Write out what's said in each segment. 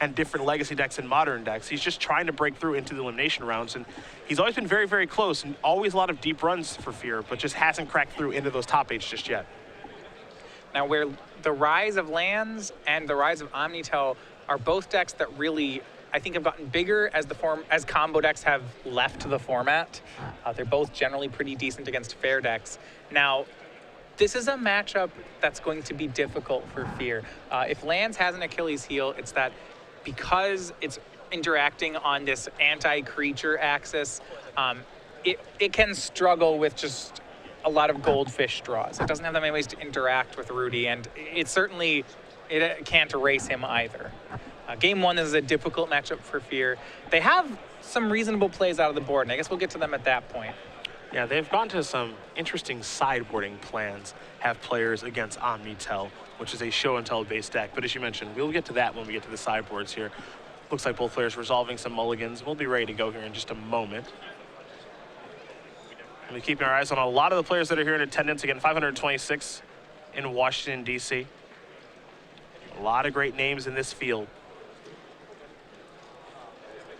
and different legacy decks and modern decks. He's just trying to break through into the elimination rounds, and he's always been very, very close, and always a lot of deep runs for Fear, but just hasn't cracked through into those top 8s just yet. Now, where the rise of lands and the rise of Omnitel are both decks that really, I think, have gotten bigger as combo decks have left the format. They're both generally pretty decent against fair decks. Now, this is a matchup that's going to be difficult for Fear. If lands has an Achilles heel, it's that because it's interacting on this anti-creature axis, it can struggle with just a lot of goldfish draws. It doesn't have that many ways to interact with Rudy, and it can't erase him either. Game 1 is a difficult matchup for Fear. They have some reasonable plays out of the board, and I guess we'll get to them at that point. Yeah, they've gone to some interesting sideboarding plans, have players against Omnitel, which is a show and tell based deck. But as you mentioned, we'll get to that when we get to the sideboards here. Looks like both players resolving some mulligans. We'll be ready to go here in just a moment. We're keeping our eyes on a lot of the players that are here in attendance. Again, 526 in Washington, D.C. A lot of great names in this field.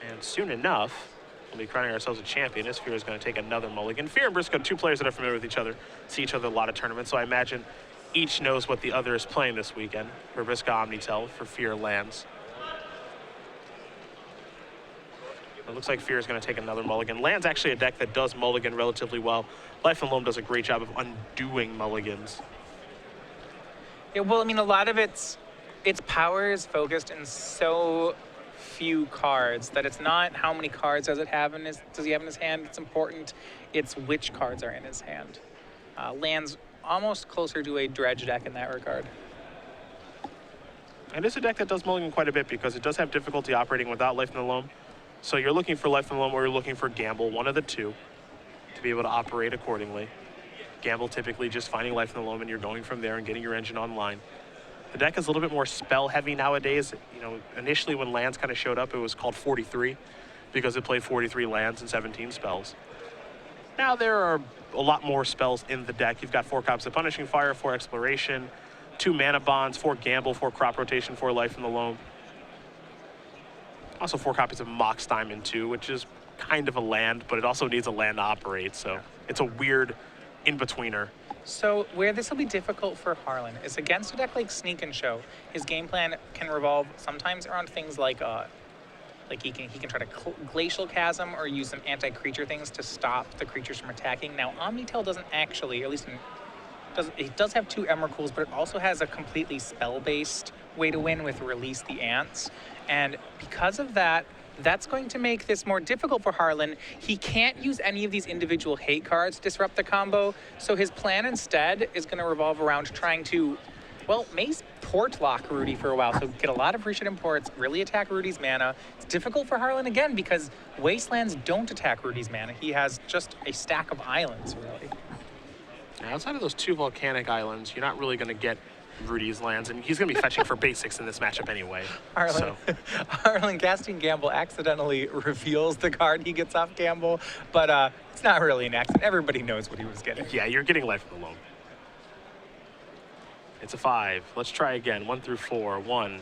And soon enough, we'll be crowning ourselves a champion. This Fear is going to take another mulligan. Fear and Briksza, two players that are familiar with each other, see each other at a lot of tournaments, so I imagine each knows what the other is playing this weekend. For Briksza, Omnitel, for Fear, lands. It looks like Fear is going to take another mulligan. Land's actually a deck that does mulligan relatively well. Life and Loam does a great job of undoing mulligans. Yeah, well, I mean, a lot of its power is focused in so few cards that it's not how many cards does he have in his hand. It's important. It's which cards are in his hand. Land's almost closer to a dredge deck in that regard. And it's a deck that does mulligan quite a bit because it does have difficulty operating without Life and Loam. So you're looking for Life and Loam or you're looking for Gamble, one of the two, to be able to operate accordingly. Gamble typically just finding Life and Loam and you're going from there and getting your engine online. The deck is a little bit more spell heavy nowadays. You know, initially when lands kind of showed up, it was called 43 because it played 43 lands and 17 spells. Now there are a lot more spells in the deck. You've got 4 copies of Punishing Fire, 4 Exploration, 2 Mana Bonds, 4 Gamble, 4 Crop Rotation, 4 Life and Loam. Also 4 copies of Mox Diamond too, which is kind of a land, but it also needs a land to operate, so it's a weird in-betweener. So where this will be difficult for Harlan is against a deck like Sneak and Show. His game plan can revolve sometimes around things like he can try to Glacial Chasm or use some anti-creature things to stop the creatures from attacking. Now Omnitel doesn't actually, at least it does have 2 Emrakuls, but it also has a completely spell-based way to win with Release the Ants. And because of that, that's going to make this more difficult for Harlan. He can't use any of these individual hate cards to disrupt the combo, so his plan instead is going to revolve around trying to, well, Mace port lock Rudy for a while, so get a lot of Rishid imports, really attack Rudy's mana. It's difficult for Harlan again because Wastelands don't attack Rudy's mana. He has just a stack of islands, really. Now, outside of those 2 volcanic islands, you're not really going to get Rudy's lands, and he's going to be fetching for basics in this matchup anyway. Harlan casting Gamble accidentally reveals the card he gets off Gamble, but it's not really an accident. Everybody knows what he was getting. Yeah, you're getting Life and Loam. It's a 5. Let's try again. 1 through 4. 1.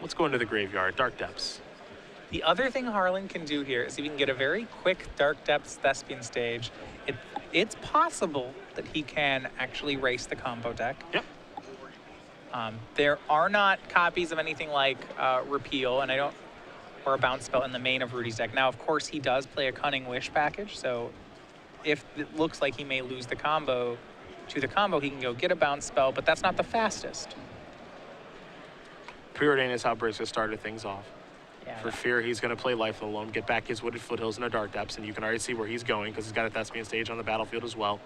Let's go into the graveyard. Dark Depths. The other thing Harlan can do here is he can get a very quick Dark Depths Thespian stage. It's possible that he can actually race the combo deck. Yep. There are not copies of anything like Repeal, or a bounce spell in the main of Rudy's deck. Now, of course, he does play a Cunning Wish package, so if it looks like he may lose the combo to the combo, he can go get a bounce spell, but that's not the fastest. Preordain is how Briksza started things off. Yeah, For Fear, he's going to play Life Alone, get back his Wooded Foothills and a Dark Depths, and you can already see where he's going because he's got a Thespian stage on the battlefield as well.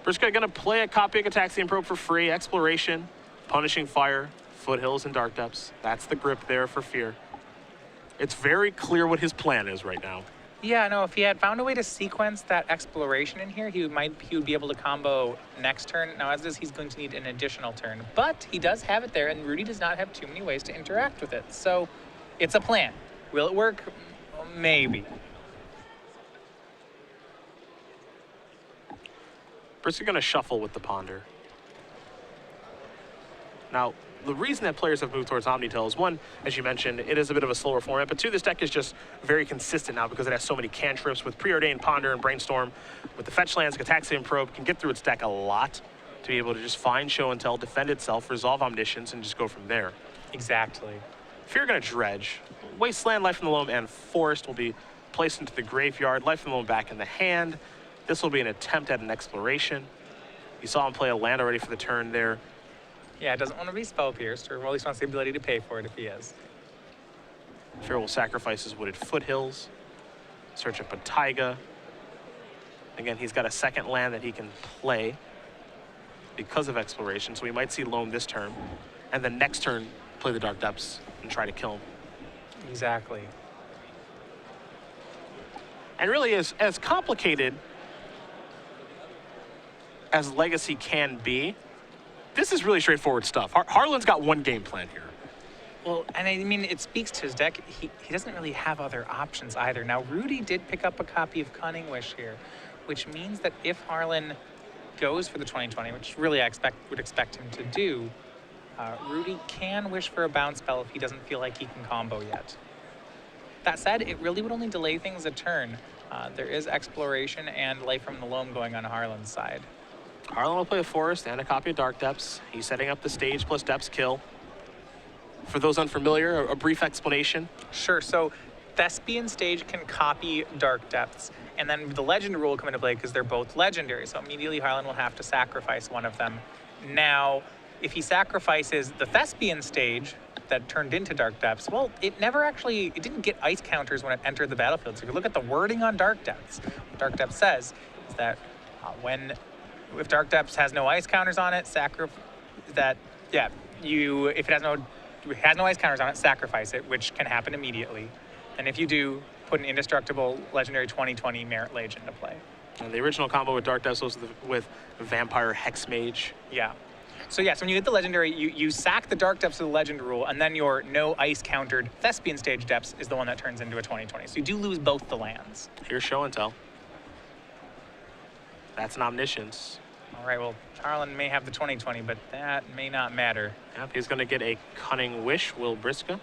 Briksza going to play a copy of Ataxian Probe for free, Exploration, Punishing Fire, Foothills, and Dark Depths. That's the grip there for Fear. It's very clear what his plan is right now. Yeah, no, if he had found a way to sequence that Exploration in here, he would be able to combo next turn. Now, as is, he's going to need an additional turn. But he does have it there, and Rudy does not have too many ways to interact with it. So it's a plan. Will it work? Maybe. Briksza going to shuffle with the Ponder. Now, the reason that players have moved towards Omnitel is, one, as you mentioned, it is a bit of a slower format, but two, this deck is just very consistent now because it has so many cantrips with Preordained, Ponder, and Brainstorm. With the fetch lands, Gataxian Probe can get through its deck a lot to be able to just find Show and Tell, defend itself, resolve Omniscience, and just go from there. Exactly. If you're going to dredge, Wasteland, Life in the Loam, and Forest will be placed into the graveyard, Life in the Loam back in the hand. This will be an attempt at an exploration. You saw him play a land already for the turn there. Yeah, doesn't want to be spell pierced, or at least wants the ability to pay for it if he is. Fear will sacrifice his Wooded Foothills, search up a Taiga. Again, he's got a second land that he can play because of exploration, so we might see Loam this turn, and then next turn play the Dark Depths and try to kill him. Exactly. And really, as complicated as Legacy can be, this is really straightforward stuff. Harlan's got one game plan here. Well, and I mean, it speaks to his deck. He doesn't really have other options either. Now, Rudy did pick up a copy of Cunning Wish here, which means that if Harlan goes for the 2020, which really I would expect him to do, Rudy can wish for a bounce spell if he doesn't feel like he can combo yet. That said, it really would only delay things a turn. There is Exploration and Life from the Loam going on Harlan's side. Harlan will play a Forest and a copy of Dark Depths. He's setting up the stage plus Depths kill. For those unfamiliar, a brief explanation. Sure, so Thespian Stage can copy Dark Depths, and then the Legend rule will come into play because they're both legendary, so immediately Harlan will have to sacrifice one of them. Now, if he sacrifices the Thespian Stage that turned into Dark Depths, well, it didn't get ice counters when it entered the battlefield. So if you look at the wording on Dark Depths, what Dark Depths says is that if Dark Depths has no ice counters on it, if it has no ice counters on it, sacrifice it, which can happen immediately. And if you do, put an indestructible legendary 2020 Merit Lage into play. And the original combo with Dark Depths was with Vampire Hexmage. Yeah. So yes, when you get the legendary, you sack the Dark Depths of the Legend rule, and then your no ice countered Thespian Stage Depths is the one that turns into a 2020. So you do lose both the lands. Here's Show and Tell. That's an Omniscience. All right, well, Harlan may have the 2020, but that may not matter. Yep, he's going to get a Cunning Wish, will Briksza.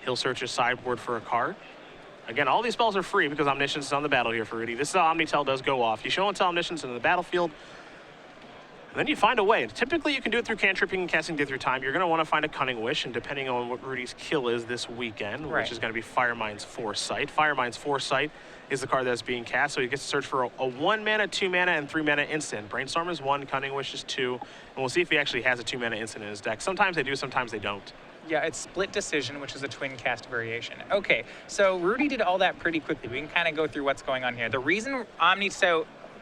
He'll search his sideboard for a card. Again, all these spells are free because Omniscience is on the battle here for Rudy. This is how Omnitel does go off. You Show and Tell Omniscience into the battlefield, and then you find a way. Typically, you can do it through cantripping and casting Day Through Time. You're going to want to find a Cunning Wish, and depending on what Rudy's kill is this weekend, right, which is going to be Firemind's Foresight. Firemind's Foresight is the card that's being cast, so he gets to search for a 1-mana, 2-mana, and 3-mana instant. Brainstorm is 1, Cunning Wish is 2, and we'll see if he actually has a 2-mana instant in his deck. Sometimes they do, sometimes they don't. Yeah, it's Split Decision, which is a twin cast variation. Okay, so Rudy did all that pretty quickly. We can kind of go through what's going on here. The reason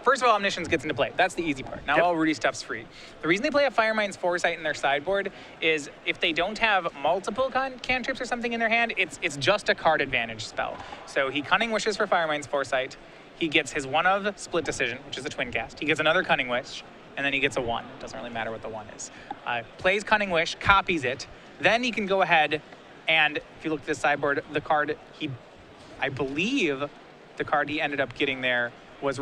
first of all, Omniscience gets into play. That's the easy part. Now Yep. all Rudy stuff's free. The reason they play a Firemind's Foresight in their sideboard is if they don't have multiple cantrips or something in their hand, it's just a card advantage spell. So he Cunning Wishes for Firemind's Foresight. He gets his one of Split Decision, which is a twin cast. He gets another Cunning Wish, and then he gets a 1. It doesn't really matter what the 1 is. Plays Cunning Wish, copies it. Then he can go ahead and, if you look at the sideboard, I believe the card he ended up getting there was a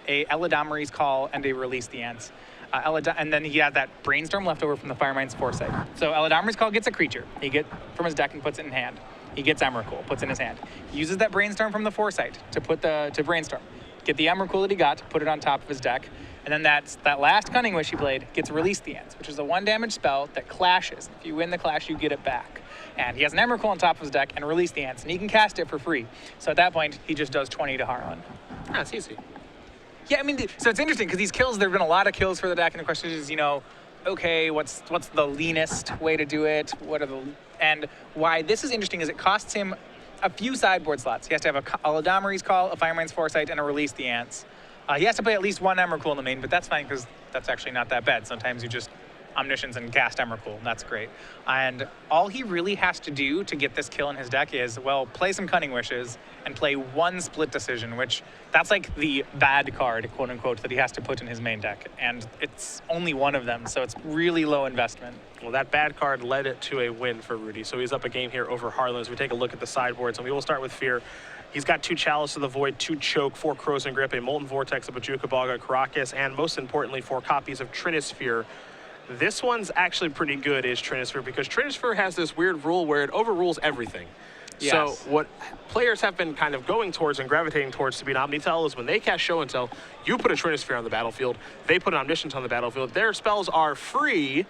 Eladamri's Call and a Release the Ants. And then he had that Brainstorm left over from the Firemind's Foresight. So Eladamri's Call gets a creature. He gets from his deck and puts it in hand. He gets Emrakul, puts it in his hand. He uses that Brainstorm from the Foresight to Brainstorm. Get the Emrakul that he got, put it on top of his deck. And then that last Cunning Wish he played gets Release the Ants, which is a 1 damage spell that clashes. If you win the clash, you get it back. And he has an Emrakul on top of his deck and Release the Ants, and he can cast it for free. So at that point, he just does 20 to Harlan. That's easy. Yeah, I mean, so it's interesting because these kills, there have been a lot of kills for the deck, and the question is, okay, what's the leanest way to do it? And why this is interesting is it costs him a few sideboard slots. He has to have a Eladamri's Call, a Firemind's Foresight, and a Release the Ants. He has to play at least 1 Emrakul in the main, but that's fine because that's actually not that bad. Sometimes you just Omniscience and cast Emrakul, and that's great. And all he really has to do to get this kill in his deck is, well, play some Cunning Wishes and play 1 Split Decision, which that's like the bad card, quote unquote, that he has to put in his main deck. And it's only 1 of them, so it's really low investment. Well, that bad card led it to a win for Rudy, so he's up a game here over Harlan as we take a look at the sideboards, and we will start with Fear. He's got 2 Chalice of the Void, 2 Choke, 4 Crows and Grip, a Molten Vortex, a Bajuka Baga, Caracas, and most importantly, 4 copies of Trinisphere. This one's actually pretty good, is Trinisphere, because Trinisphere has this weird rule where it overrules everything. Yes. So what players have been kind of going towards and gravitating towards to be an Omnitel is when they cast Show and Tell, you put a Trinisphere on the battlefield, they put an Omniscience on the battlefield. Their spells are free,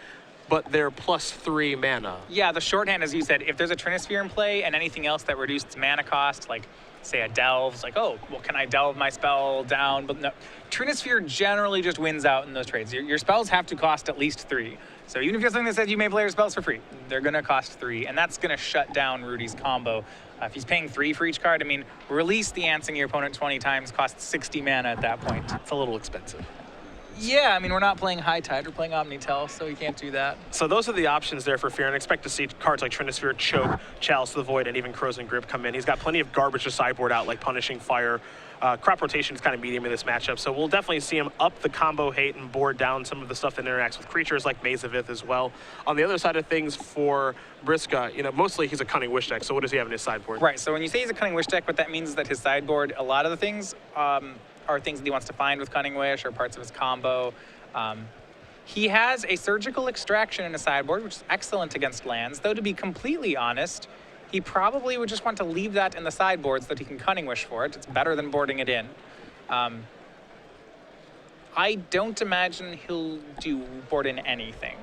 but they're +3 mana. Yeah, the shorthand, as you said, if there's a Trinisphere in play and anything else that reduces mana cost, like say a Delve's, like, oh, well, can I Delve my spell down? But no, Trinisphere generally just wins out in those trades. Your spells have to cost at least 3. So even if you have something that says you may play your spells for free, they're going to cost 3, and that's going to shut down Rudy's combo. If he's paying 3 for each card, I mean, release the Answering your opponent 20 times costs 60 mana at that point. It's a little expensive. Yeah, I mean, we're not playing High Tide, we're playing Omnitel, so we can't do that. So those are the options there for Fear, and expect to see cards like Trinisphere, Choke, Chalice to the Void, and even Crows and Grip come in. He's got plenty of garbage to sideboard out, like Punishing Fire. Crop rotation is kind of medium in this matchup, so we'll definitely see him up the combo hate and board down some of the stuff that interacts with creatures like Maze of Ith as well. On the other side of things for Briksza, mostly he's a Cunning Wish deck, so what does he have in his sideboard? Right, so when you say he's a Cunning Wish deck, what that means is that his sideboard, a lot of the things are things that he wants to find with Cunning Wish or parts of his combo. He has a Surgical Extraction in his sideboard, which is excellent against lands, though to be completely honest, he probably would just want to leave that in the sideboard so that he can Cunning Wish for it. It's better than boarding it in. I don't imagine he'll do board in anything.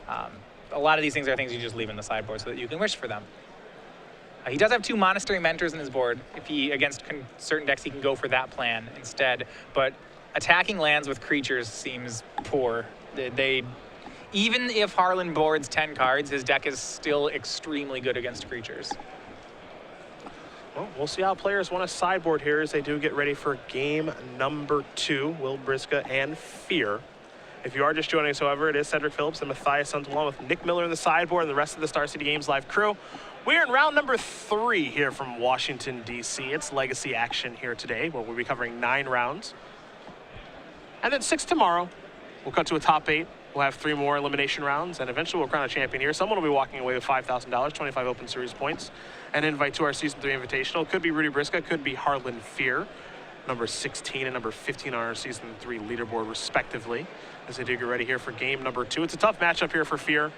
A lot of these things are things you just leave in the sideboard so that you can wish for them. He does have 2 Monastery Mentors in his board. If he, against certain decks, he can go for that plan instead. But attacking lands with creatures seems poor. Even if Harlan boards 10 cards, his deck is still extremely good against creatures. Well, we'll see how players want to sideboard here as they do get ready for game number 2, Will Briksza and Fear. If you are just joining us, however, it is Cedric Phillips and Matthias Hunt along with Nick Miller in the sideboard and the rest of the Star City Games live crew. We're in round number 3 here from Washington, D.C. It's legacy action here today, where we'll be covering 9 rounds. And then 6 tomorrow. We'll cut to a top 8. We'll have 3 more elimination rounds, and eventually we'll crown a champion here. Someone will be walking away with $5,000, 25 Open Series points, and an invite to our Season 3 Invitational. Could be Rudy Briksza, could be Harlan Fear, number 16 and number 15 on our Season 3 leaderboard, respectively, as they do get ready here for game number 2. It's a tough matchup here for Fear.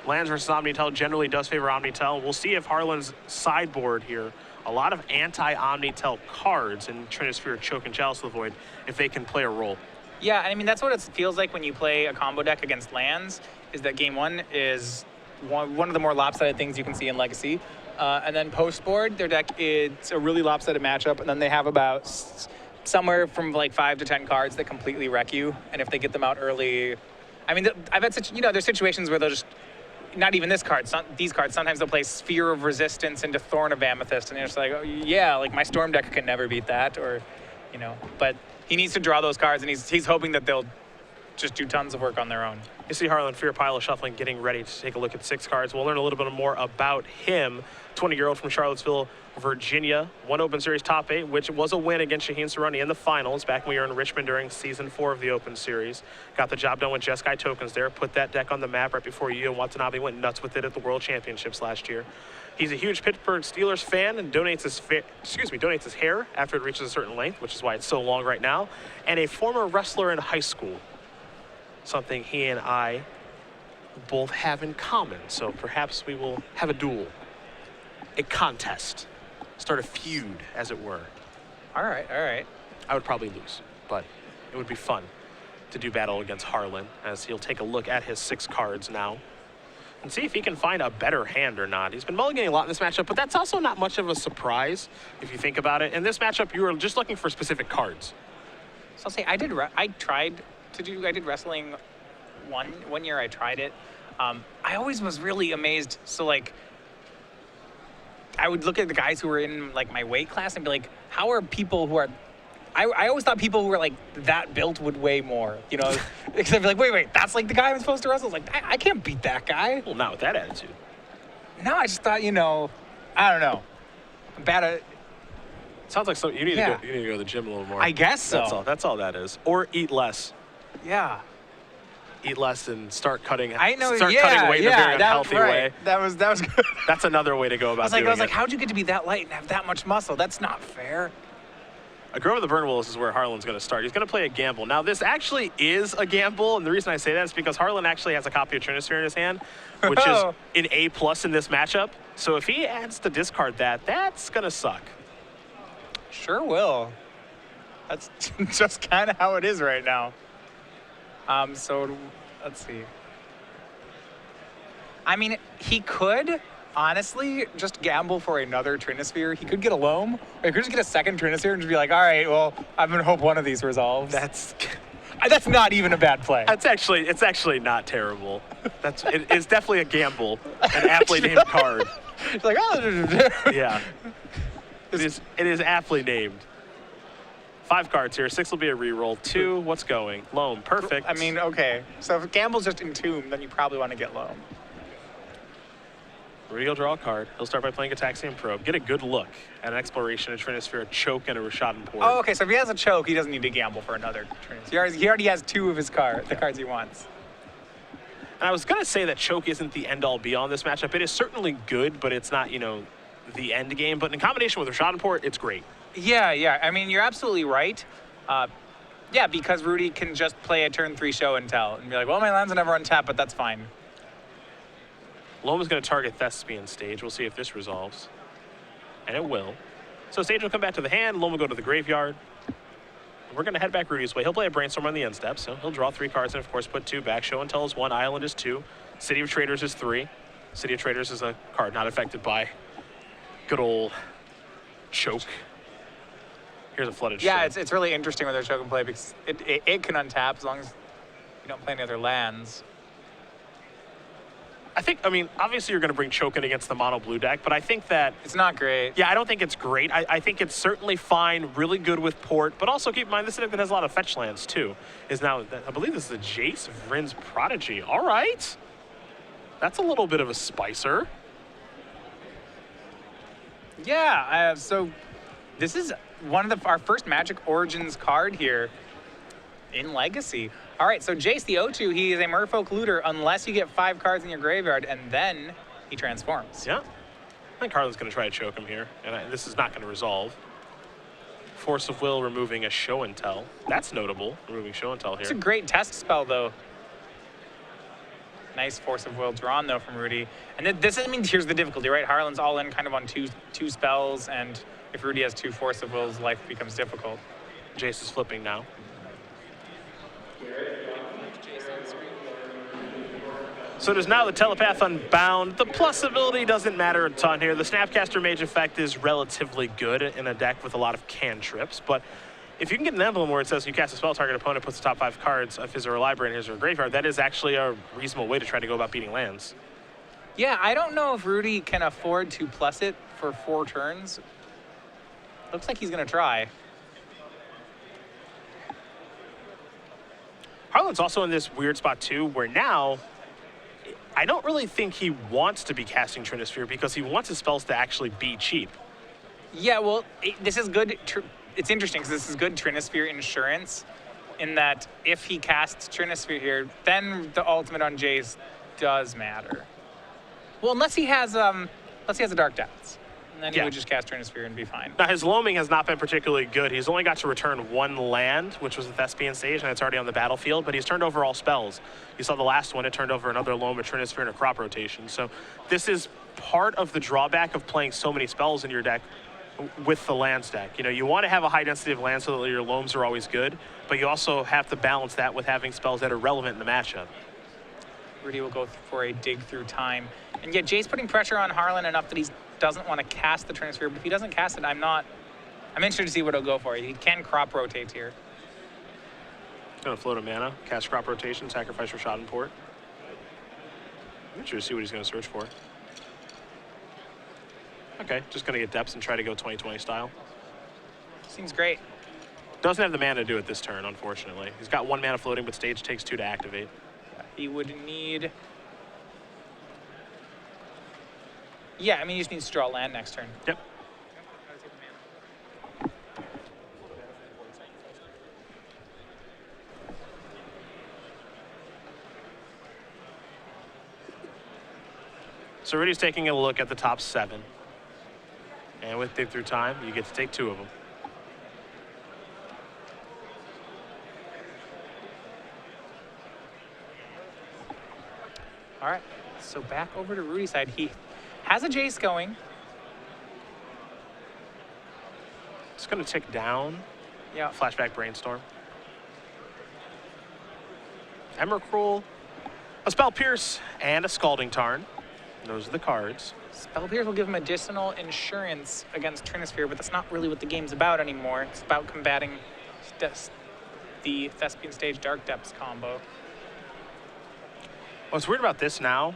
Lands versus Omnitel generally does favor Omnitel. We'll see if Harlan's sideboard here, a lot of anti-Omnitel cards in Trinisphere, Choke, and Chalice of the Void, if they can play a role. Yeah, I mean, that's what it feels like when you play a combo deck against lands, is that game 1 is one of the more lopsided things you can see in Legacy. And then post-board, their deck, it's a really lopsided matchup, and then they have about somewhere from like 5 to 10 cards that completely wreck you. And if they get them out early, I mean, I've had there's situations where they'll just, not even this card, these cards, sometimes they'll play Sphere of Resistance into Thorn of Amethyst, and you're just like, oh, yeah, like my Storm deck can never beat that, or, but he needs to draw those cards, and he's hoping that they'll just do tons of work on their own. You see Harlan Fear pile of shuffling, getting ready to take a look at 6 cards. We'll learn a little bit more about him. 20-year-old from Charlottesville, Virginia. Won Open Series top 8, which was a win against Shaheen Sarani in the finals back when we were in Richmond during Season 4 of the Open Series. Got the job done with Jeskai tokens there. Put that deck on the map right before you and Watanabe went nuts with it at the World Championships last year. He's a huge Pittsburgh Steelers fan and donates his hair after it reaches a certain length, which is why it's so long right now. And a former wrestler in high school. Something he and I both have in common. So perhaps we will have a duel, a contest, start a feud, as it were. All right. I would probably lose, but it would be fun to do battle against Harlan, as he'll take a look at his 6 cards now and see if he can find a better hand or not. He's been mulliganing a lot in this matchup, but that's also not much of a surprise if you think about it. In this matchup, you are just looking for specific cards. So I'll say I did wrestling one year. I tried it. I always was really amazed. So like, I would look at the guys who were in like my weight class and be like, how are people who are, I always thought people who were like that built would weigh more, because I'd be like, wait, that's like the guy I'm supposed to wrestle. I was like, I can't beat that guy. Well, not with that attitude. No, I just thought, I don't know. I'm bad at. Sounds like you need to go to the gym a little more. I guess so. That's all that is. Or eat less. Yeah. Eat less and start cutting. I know. Start cutting weight in a very unhealthy way. That was good. That's another way to go about I doing was like, it. how'd you get to be that light and have that much muscle? That's not fair. A Grove of the Burn Willows is where Harlan's going to start. He's going to play a gamble. Now, this actually is a gamble, and the reason I say that is because Harlan actually has a copy of Trinisphere in his hand, which is an A+ in this matchup. So if he adds to discard that, that's going to suck. Sure will. That's just kind of how it is right now. So let's see. I mean, he could honestly just gamble for another Trinisphere. He could get a Loam, or he could just get a second Trinisphere and just be like, all right, well, I'm gonna hope one of these resolves. That's not even a bad play. it's actually not terrible. It's definitely a gamble, an aptly named card. It's like, oh, Yeah. It is aptly named. 5 cards here. 6 will be a reroll. 2, what's going? Loam, perfect. I mean, okay. So if Gamble's just Entomb, then you probably want to get Loam. Rudy will draw a card. He'll start by playing Ataxian Probe. Get a good look at an Exploration, a Trinisphere, a Choke, and a Rishadan Port. Oh, okay. So if he has a Choke, he doesn't need to gamble for another Trinisphere. He already has 2 of his cards, the cards he wants. And I was going to say that Choke isn't the end-all be-all in this matchup. It is certainly good, but it's not, the end game. But in combination with Rishadan Port, it's great. Yeah. I mean, you're absolutely right. Yeah, because Rudy can just play a turn 3 show and tell and be like, well, my lands are never untapped, but that's fine. Loam is going to target Thespian Stage. We'll see if this resolves. And it will. So Stage will come back to the hand. Loam will go to the graveyard. We're going to head back Rudy's way. He'll play a Brainstorm on the end step, so he'll draw 3 cards and, of course, put 2 back. Show and Tell is 1. Island is 2. City of Traders is 3. City of Traders is a card not affected by good old Choke. Here's a Flooded Yeah, Shell. it's really interesting with their Choke and play because it can untap as long as you don't play any other lands. I mean, obviously you're going to bring Choke in against the mono blue deck, but I think that... It's not great. Yeah, I don't think it's great. I think it's certainly fine, really good with Port, but also keep in mind, this is a deck that has a lot of fetch lands, too. Is now, I believe this is the Jace Vryn's Prodigy. All right. That's a little bit of a spicer. Yeah, so this is one of our first Magic Origins card here in Legacy. All right, so Jace the O2, he is a Merfolk Looter unless you get 5 cards in your graveyard, and then he transforms. Yeah. I think Harlan's going to try to choke him here, and this is not going to resolve. Force of Will removing a Show and Tell. That's notable, removing Show and Tell here. It's a great test spell, though. Nice Force of Will drawn, though, from Rudy. And here's the difficulty, right? Harlan's all in kind of on two spells, and if Rudy has 2 Force of Wills, life becomes difficult. Jace is flipping now. So it is now the Telepath Unbound. The plus ability doesn't matter a ton here. The Snapcaster Mage effect is relatively good in a deck with a lot of cantrips, but if you can get an emblem where it says you cast a spell, target opponent puts the top 5 cards of his or her library in his or her graveyard, that is actually a reasonable way to try to go about beating lands. Yeah, I don't know if Rudy can afford to plus it for 4 turns. Looks like he's going to try. Harlan's also in this weird spot too, where now I don't really think he wants to be casting Trinisphere because he wants his spells to actually be cheap. Yeah, well, this is good. It's interesting because this is good Trinisphere insurance in that if he casts Trinisphere here, then the ultimate on Jace does matter. Well, unless he has a Dark Depths. And then he would just cast Trinisphere and be fine. Now, his loaming has not been particularly good. He's only got to return 1 land, which was the Thespian Stage, and it's already on the battlefield, but he's turned over all spells. You saw the last one, it turned over another loam, a Trinisphere, and a crop rotation. So this is part of the drawback of playing so many spells in your deck with the land stack. You want to have a high density of lands so that your loams are always good, but you also have to balance that with having spells that are relevant in the matchup. Rudy will go for a Dig Through Time. And yet Jay's putting pressure on Harlan enough that he doesn't want to cast the Trinisphere, but if he doesn't cast it, I'm interested to see what he'll go for. He can crop rotate here. Gonna float a mana, cast crop rotation, sacrifice Rishadan Port. I'm interested to see what he's gonna search for. Okay, just gonna get depths and try to go 2020 style. Seems great. Doesn't have the mana to do it this turn, unfortunately. He's got 1 mana floating, but stage takes 2 to activate. He would need... Yeah, he just needs to draw land next turn. Yep. So Rudy's taking a look at the top 7. And with Dig Through Time, you get to take 2 of them. All right, so back over to Rudy's side. He has a Jace going. It's going to tick down. Yeah. Flashback Brainstorm. Emrakul, a Spell Pierce, and a Scalding Tarn. Those are the cards. Spell Pierce will give him additional insurance against Trinisphere, but that's not really what the game's about anymore. It's about combating the Thespian Stage Dark Depths combo. What's weird about this now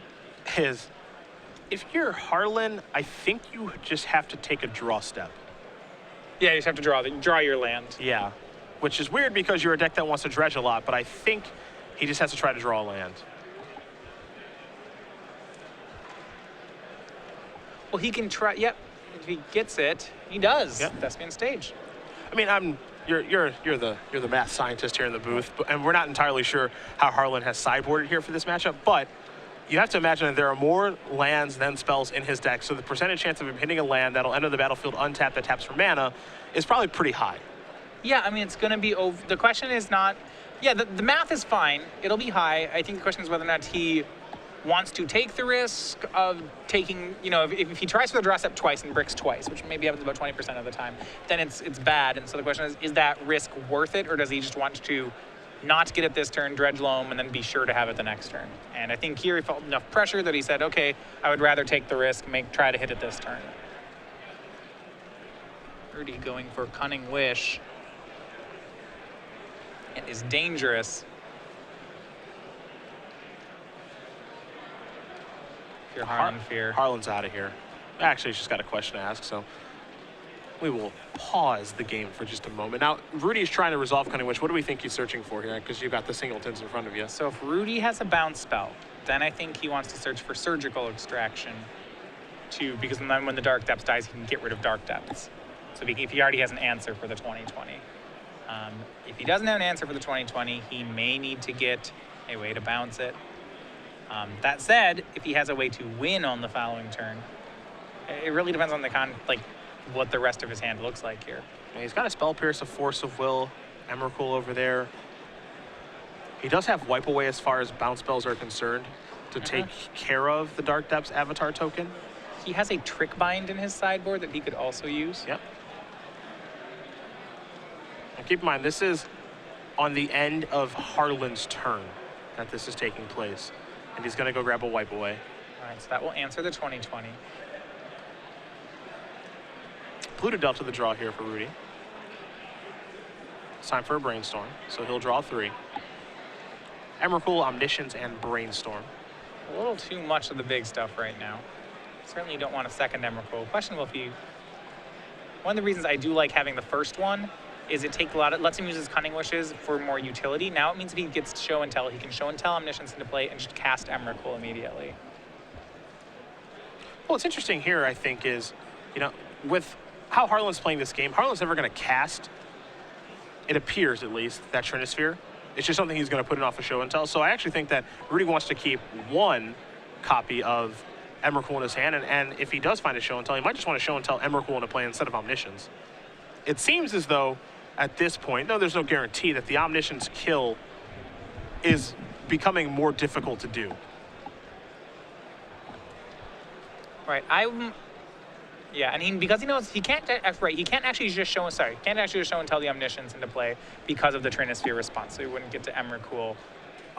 is if you're Harlan, I think you just have to take a draw step. Yeah, you just have to draw your land. Yeah, which is weird because you're a deck that wants to dredge a lot, but I think he just has to try to draw a land. Well, he can try. Yep, if he gets it, he does. Yep. Thespian Stage. I mean, you're the math scientist here in the booth, and we're not entirely sure how Harlan has sideboarded here for this matchup, but you have to imagine that there are more lands than spells in his deck, so the percentage chance of him hitting a land that'll enter the battlefield untapped that taps for mana is probably pretty high. Yeah, I mean, it's going to be over. The question is not, yeah, the math is fine. It'll be high. I think the question is whether or not he wants to take the risk of taking, you know, if he tries for the draw step twice and bricks twice, which maybe happens about 20% of the time, then it's bad. And so the question is that risk worth it, or does he just want to not get it this turn, dredge loam, and then be sure to have it the next turn? And I think here he felt enough pressure that he said, okay, I would rather take the risk, try to hit it this turn. Rudy going for Cunning Wish. It is dangerous. If you're Harlan Fear. Harlan's out of here. Actually, she's got a question to ask, so we will pause the game for just a moment. Now, Rudy's trying to resolve Cunning Wish. What do we think he's searching for here? Because you've got the singletons in front of you. So if Rudy has a bounce spell, then I think he wants to search for Surgical Extraction because then when the Dark Depths dies, he can get rid of Dark Depths. So if he already has an answer for the 2020. If he doesn't have an answer for the 2020, he may need to get a way to bounce it. That said, if he has a way to win on the following turn, it really depends on what the rest of his hand looks like here. Yeah, he's got a Spell Pierce, a Force of Will, Emrakul over there. He does have Wipe Away as far as bounce spells are concerned to take care of the Dark Depths Avatar token. He has a Trick Bind in his sideboard that he could also use. Yep. And keep in mind, this is on the end of Harlan's turn that this is taking place. And he's going to go grab a Wipe Away. All right, so that will answer the 2020. Pluto dealt to the draw here for Rudy. It's time for a Brainstorm, so he'll draw 3. Emrakul, Omniscience, and Brainstorm. A little too much of the big stuff right now. Certainly don't want a second Emrakul. Questionable if you... One of the reasons I do like having the first one is it lets him use his Cunning Wishes for more utility. Now it means if he gets Show and Tell, he can Show and Tell Omniscience into play and just cast Emrakul immediately. Well, what's interesting here, I think, is, with how Harlan's playing this game, Harlan's never going to cast, it appears at least, that Trinisphere. It's just something he's going to put in off of Show and Tell. So I actually think that Rudy wants to keep one copy of Emrakul in his hand, and if he does find a Show and Tell, he might just want to Show and Tell Emrakul into play instead of Omniscience. It seems as though, at this point, no, there's no guarantee that the Omniscience kill is becoming more difficult to do. Right, yeah, and because he knows he can't actually just show and tell the Omniscience into play because of the Trinisphere response, so he wouldn't get to Emrakul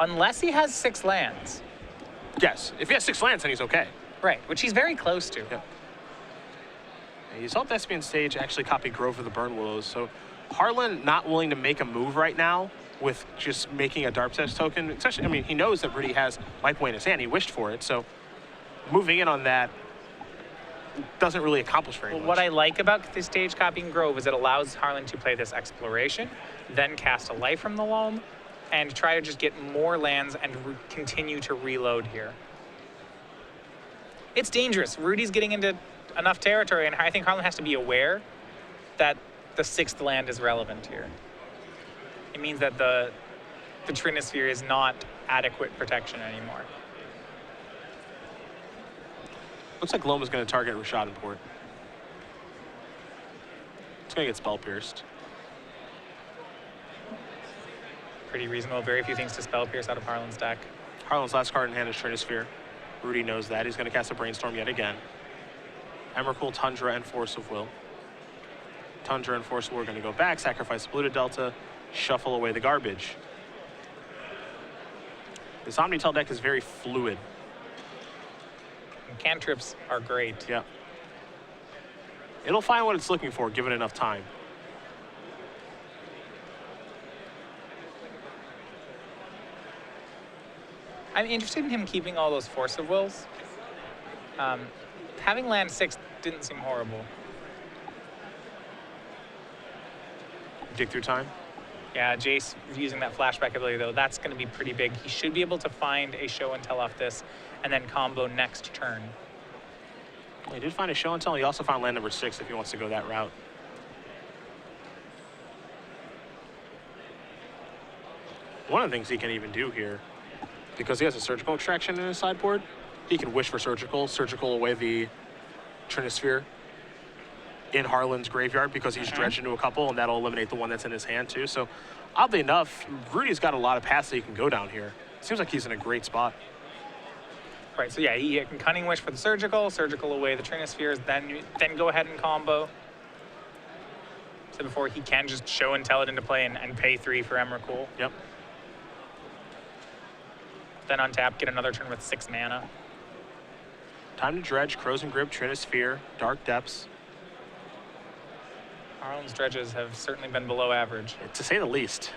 unless he has 6 lands. Yes, if he has 6 lands, then he's okay. Right, which he's very close to. Yeah. You saw Thespian Stage actually copy Grove of the Burn Willows, so Harlan not willing to make a move right now with just making a Dark Depths token. Especially, I mean, he knows that Rudy has Wipe Away in his hand. He wished for it, so moving in on that doesn't really accomplish very much. What I like about this stage copying Grove is it allows Harlan to play this Exploration, then cast a Life from the Loam, and try to just get more lands and continue to reload here. It's dangerous. Rudy's getting into enough territory, and I think Harlan has to be aware that the 6th land is relevant here. It means that the Trinisphere is not adequate protection anymore. Looks like Loam is going to target Rashad and Port. It's going to get Spell Pierced. Pretty reasonable. Very few things to Spell Pierce out of Harlan's deck. Harlan's last card in hand is Trinisphere. Rudy knows that. He's going to cast a Brainstorm yet again. Emrakul, Tundra, and Force of Will. Tundra and Force of Will are going to go back, sacrifice Polluted Delta, shuffle away the garbage. This Omnitel deck is very fluid. And cantrips are great. Yeah. It'll find what it's looking for, given enough time. I'm interested in him keeping all those Force of Wills. Having land 6 didn't seem horrible. Dig through time. Yeah, Jace using that flashback ability, though, that's going to be pretty big. He should be able to find a show and tell off this and then combo next turn. Well, he did find a show and tell. He also found land number 6 if he wants to go that route. One of the things he can even do here, because he has a Surgical Extraction in his sideboard, he can wish for Surgical away the Trinisphere in Harlan's graveyard because he's dredged into a couple, and that'll eliminate the one that's in his hand too. So oddly enough, Rudy's got a lot of paths that he can go down here. Seems like he's in a great spot. Right, so yeah, he can Cunning Wish for the Surgical away the Trinispheres, then go ahead and combo. So before he can just show and tell it into play and pay 3 for Emrakul. Yep. Then untap, get another turn with 6 mana. Time to dredge, Crows and Grip, Trinisphere, Dark Depths. Harlan's dredges have certainly been below average. To say the least.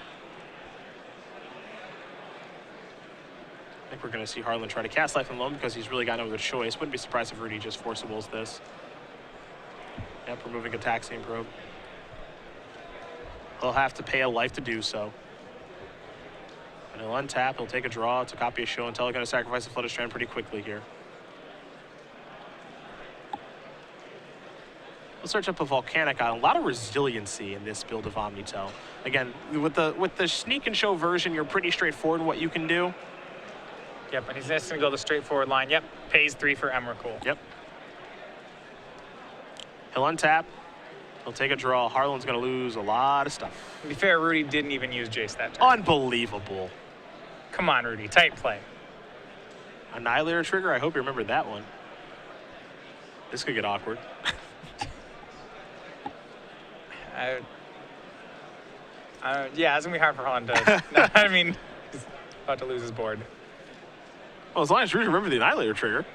I think we're going to see Harlan try to cast Life and Loam because he's really got no other choice. Wouldn't be surprised if Rudy just Force of Wills this. Yep, removing a Taxian Probe. He'll have to pay a life to do so. And he'll untap, he'll take a draw to copy a show and tell. He's going to sacrifice a Flooded Strand pretty quickly here. We'll search up a Volcanic Island. A lot of resiliency in this build of Omnitel. Again, with the Sneak and Show version, you're pretty straightforward in what you can do. Yep, and he's just going to go the straightforward line. Yep, pays 3 for Emrakul. Yep. He'll untap. He'll take a draw. Harlan's going to lose a lot of stuff. To be fair, Rudy didn't even use Jace that turn. Unbelievable. Come on, Rudy, tight play. Annihilator trigger, I hope you remember that one. This could get awkward. Yeah, it's going to be hard for Harlan to... No, I mean, he's about to lose his board. Well, as long as Rudy remember the Annihilator trigger.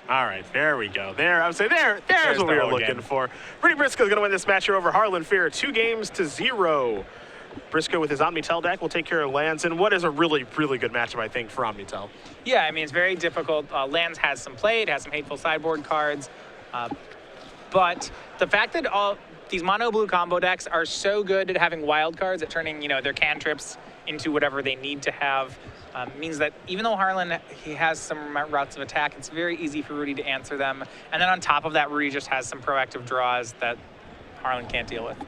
All right, there we go. There, I would say there's what we were looking for. Rudy Briksza is going to win this match here over Harlan Fear, 2-0. Briksza with his Omnitel deck will take care of lands in what is a really, really good matchup, I think, for Omnitel. Yeah, I mean, it's very difficult. Lands has some play. It has some hateful sideboard cards. But the fact that all these mono blue combo decks are so good at having wild cards, at turning, their cantrips into whatever they need to have, means that even though Harlan, he has some routes of attack, it's very easy for Rudy to answer them. And then on top of that, Rudy just has some proactive draws that Harlan can't deal with.